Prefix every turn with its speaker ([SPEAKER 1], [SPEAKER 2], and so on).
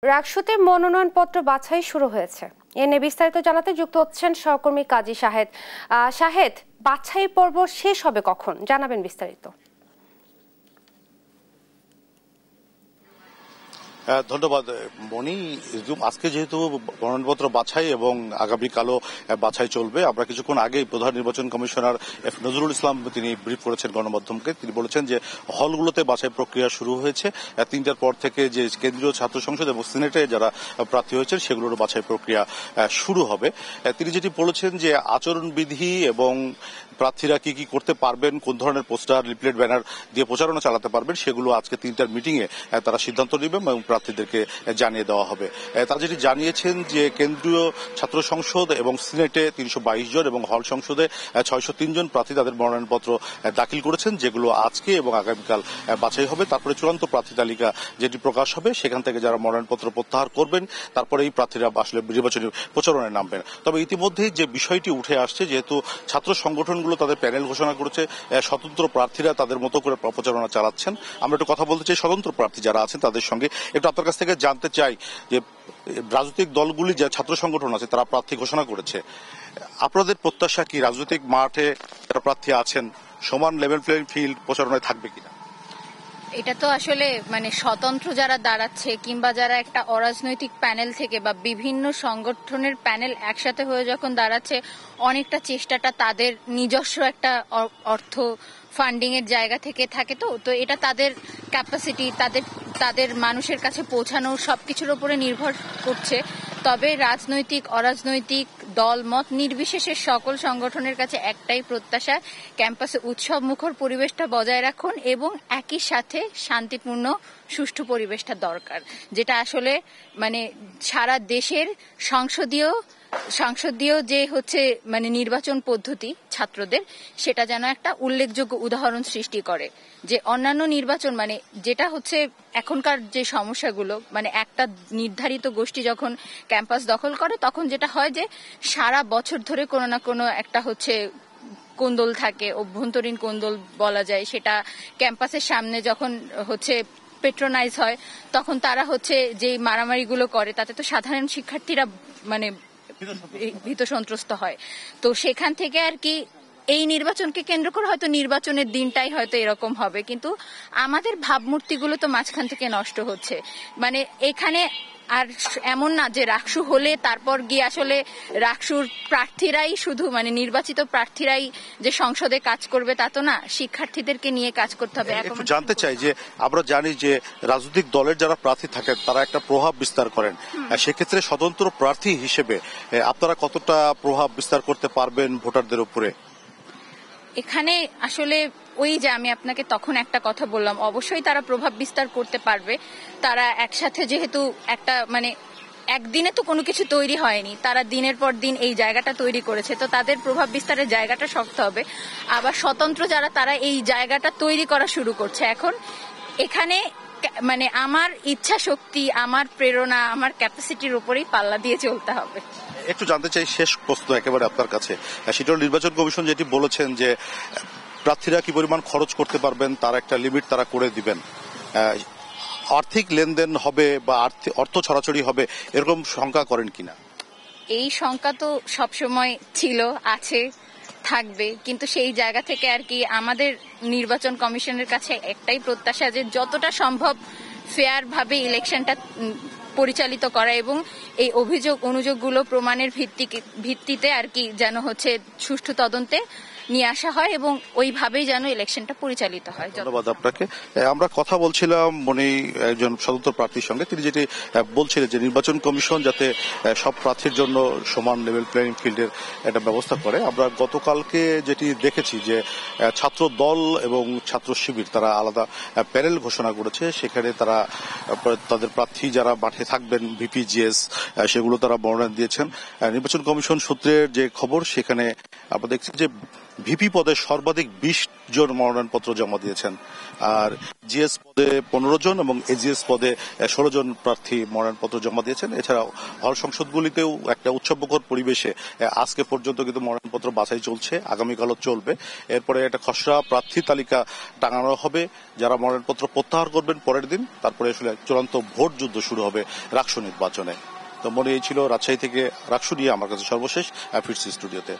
[SPEAKER 1] রাকসুতে মনোনয়নপত্র বাছাই শুরু হয়েছে। এ নিয়ে বিস্তারিত জানাতে যুক্ত হচ্ছেন সহকর্মী কাজী শাহেদ। শাহেদ, বাছাই পর্ব শেষ হবে কখন, জানাবেন বিস্তারিত।
[SPEAKER 2] ধন্যবাদ মনি। আজকে যেহেতু মনোনয়নপত্র বাছাই এবং আগামীকালও বাছাই চলবে, আমরা কিছুক্ষণ আগে প্রধান নির্বাচন কমিশনার নজরুল ইসলাম তিনি ব্রিফ করেছেন গণমাধ্যমকে। তিনি বলেছেন যে হলগুলোতে বাছাই প্রক্রিয়া শুরু হয়েছে। 3টার পর থেকে যে কেন্দ্রীয় ছাত্র সংসদ এবং সিনেটে যারা প্রার্থী হয়েছেন সেগুলোর বাছাই প্রক্রিয়া শুরু হবে। তিনি যেটি বলেছেন যে আচরণবিধি এবং প্রার্থীরা কি কি করতে পারবেন, কোন ধরনের পোস্টার, লিফলেট, ব্যানার দিয়ে প্রচারণা চালাতে পারবেন, সেগুলো আজকে 3টার মিটিংয়ে তারা সিদ্ধান্ত নেবেন এবং প্রার্থীদেরকে জানিয়ে দেওয়া হবে। তারা যেটি জানিয়েছেন যে কেন্দ্রীয় ছাত্র সংসদ এবং সিনেটে 322 জন এবং হল সংসদে 603 জন প্রার্থী তাদের মনোনয়নপত্র দাখিল করেছেন, যেগুলো আজকে এবং আগামীকাল বাছাই হবে। তারপরে চূড়ান্ত প্রার্থী তালিকা যেটি প্রকাশ হবে, সেখান থেকে যারা মনোনয়নপত্র প্রত্যাহার করবেন তারপরে এই প্রার্থীরা আসলে নির্বাচনী প্রচারণায় নামবেন। তবে ইতিমধ্যেই যে বিষয়টি উঠে আসছে, যেহেতু ছাত্র সংগঠনগুলো তাদের প্যানেল ঘোষণা করেছে, স্বতন্ত্র প্রার্থীরা তাদের মতো করে প্রচারণা চালাচ্ছেন। আমরা একটু কথা বলতে চাই স্বতন্ত্র প্রার্থী যারা আছেন তাদের সঙ্গে। একটু আপনার কাছ থেকে জানতে চাই যে রাজনৈতিক দলগুলি যে ছাত্র সংগঠন আছে তারা প্রার্থী ঘোষণা করেছে, আপনাদের প্রত্যাশা কি? রাজনৈতিক মাঠে যারা প্রার্থী আছেন সমান লেভেল প্লেইং ফিল্ড প্রচারণায় থাকবে কিনা?
[SPEAKER 3] এটা তো আসলে স্বতন্ত্র যারা দাঁড়াচ্ছে কিংবা যারা একটা অরাজনৈতিক প্যানেল থেকে বা বিভিন্ন সংগঠনের প্যানেল একসাথে হয়ে যখন দাঁড়াচ্ছে, অনেকটা চেষ্টাটা তাদের নিজস্ব একটা অর্থ ফান্ডিং এর জায়গা থেকে থাকে। তো এটা তাদের ক্যাপাসিটি, তাদের মানুষের কাছে পৌঁছানো সবকিছুর উপরে নির্ভর করছে। তবে রাজনৈতিক অরাজনৈতিক দল মত নির্বিশেষে সকল সংগঠনের কাছে একটাই প্রত্যাশা, ক্যাম্পাসে উৎসব মুখর পরিবেশটা বজায় রাখুন এবং একই সাথে শান্তিপূর্ণ সুষ্ঠু পরিবেশটা দরকার, যেটা আসলে সারা দেশের সংসদীয় যে নির্বাচন পদ্ধতি ছাত্রদের, সেটা যেন একটা উল্লেখযোগ্য উদাহরণ সৃষ্টি করে। যে অন্যান্য নির্বাচন যেটা হচ্ছে এখনকার যে সমস্যাগুলো, একটা নির্ধারিত গোষ্ঠী যখন ক্যাম্পাস দখল করে তখন যেটা হয় যে সারা বছর ধরে কোনো না কোনো একটা কোন্দল থাকে, অভ্যন্তরীণ কোন্দল বলা যায়। সেটা ক্যাম্পাসের সামনে যখন পেট্রোনাইজ হয় তখন তারা যে মারামারিগুলো করে, তাতে তো সাধারণ শিক্ষার্থীরা ভীত সন্ত্রস্ত হয়। তো সেখান থেকে আর কি এই নির্বাচনকে কেন্দ্র করে হয়তো নির্বাচনের দিনটাই হয়তো এরকম হবে, কিন্তু আমাদের ভাবমূর্তিগুলো তো মাঝখান থেকে নষ্ট হচ্ছে। এখানে আর এমন না যে রাকসু হলে তারপর গিয়ে আসলে রাকসুর প্রার্থীরাই শুধু নির্বাচিত প্রার্থীরাই যে সংসদে কাজ করবে তা তো না, শিক্ষার্থীদেরকে নিয়ে কাজ করতে হবে।
[SPEAKER 2] একটু জানতে চাই যে আমরা জানি যে রাজনৈতিক দলের যারা প্রার্থী থাকেন তারা একটা প্রভাব বিস্তার করেন, সেক্ষেত্রে স্বতন্ত্র প্রার্থী হিসেবে আপনারা কতটা প্রভাব বিস্তার করতে পারবেন ভোটারদের উপরে?
[SPEAKER 3] এখানে আসলে ওই যে আমি আপনাকে তখন একটা কথা বললাম, অবশ্যই তারা প্রভাব বিস্তার করতে পারবে। তারা একসাথে যেহেতু একটা একদিনে তো কোনো কিছু তৈরি হয়নি, তারা দিনের পর দিন এই জায়গাটা তৈরি করেছে, তো তাদের প্রভাব বিস্তারের জায়গাটা শক্ত হবে। আবার স্বতন্ত্র যারা, তারা এই জায়গাটা তৈরি করা শুরু করছে এখন। এখানে আমার ইচ্ছা শক্তি, আমার প্রেরণা, আমার ক্যাপাসিটির উপরেই পাল্লা দিয়ে চলতে হবে।
[SPEAKER 2] একটু জানতে চাই শেষ প্রশ্ন একেবারে আপনার কাছে, সেটা নির্বাচন কমিশন যেটি বলেছেন যে প্রার্থীরা কি পরিমাণ খরচ করতে পারবেন তার একটা লিমিট তারা করে দিবেন, আর্থিক লেনদেন হবে বা অর্থ ছড়াছড়ি হবে এরকম শঙ্কা করেন কিনা?
[SPEAKER 3] এই শঙ্কা তো সবসময় ছিল, আছে, থাকবে, কিন্তু সেই জায়গা থেকে আর কি আমাদের নির্বাচন কমিশনের কাছে একটাই প্রত্যাশা যে যতটা সম্ভব ফেয়ার ভাবে ইলেকশনটা পরিচালিত করা এবং এই অভিযোগ অনুযোগগুলো প্রমাণের ভিত্তিতে আর কি যেন সুষ্ঠু তদন্তে নিয়ে আসা হয় এবং ওইভাবেই যেন ইলেকশনটা পরিচালিত হয়।
[SPEAKER 2] ধন্যবাদ আপনাকে। আমরা কথা বলছিলাম একজন স্বতন্ত্র প্রার্থীর সঙ্গে, তিনি যেটি বলছিলেন যে নির্বাচন কমিশন যাতে সব প্রার্থীর জন্য সমান লেভেল প্লেইং ফিল্ডের একটা ব্যবস্থা করে। আমরা গতকালকে যেটি দেখেছি যে ছাত্র দল এবং ছাত্র শিবির তারা আলাদা প্যানেল ঘোষণা করেছে, সেখানে তারা তাদের প্রার্থী যারা মাঠে থাকবেন ভিপিজিএস সেগুলো তারা বর্ণনা দিয়েছেন। নির্বাচন কমিশন সূত্রের যে খবর, সেখানে আমরা দেখছি যে ভিপি পদে সর্বাধিক 20 জন মনোনয়নপত্র জমা দিয়েছেন। আর জিএস পদে 15 জন এবং এজিএস পদে 16 জন প্রার্থী মনোনয়নপত্র জমা দিয়েছেন। এছাড়াও হল সংসদগুলিতেও একটা উৎসবমুখর পরিবেশে আজকে পর্যন্ত কিন্তু মনোনয়নপত্র বাছাই চলছে, আগামীকালও চলবে। এরপরে একটা খসড়া প্রার্থী তালিকা টাঙানো হবে, যারা মনোনয়নপত্র প্রত্যাহার করবেন পরের দিন। তারপরে আসলে চূড়ান্ত ভোট যুদ্ধ শুরু হবে রাকসু নির্বাচনে। তো মনে এই ছিল রাজশাহী থেকে রাকসু নিয়ে আমার কাছে সর্বশেষ। ফিরছি স্টুডিওতে।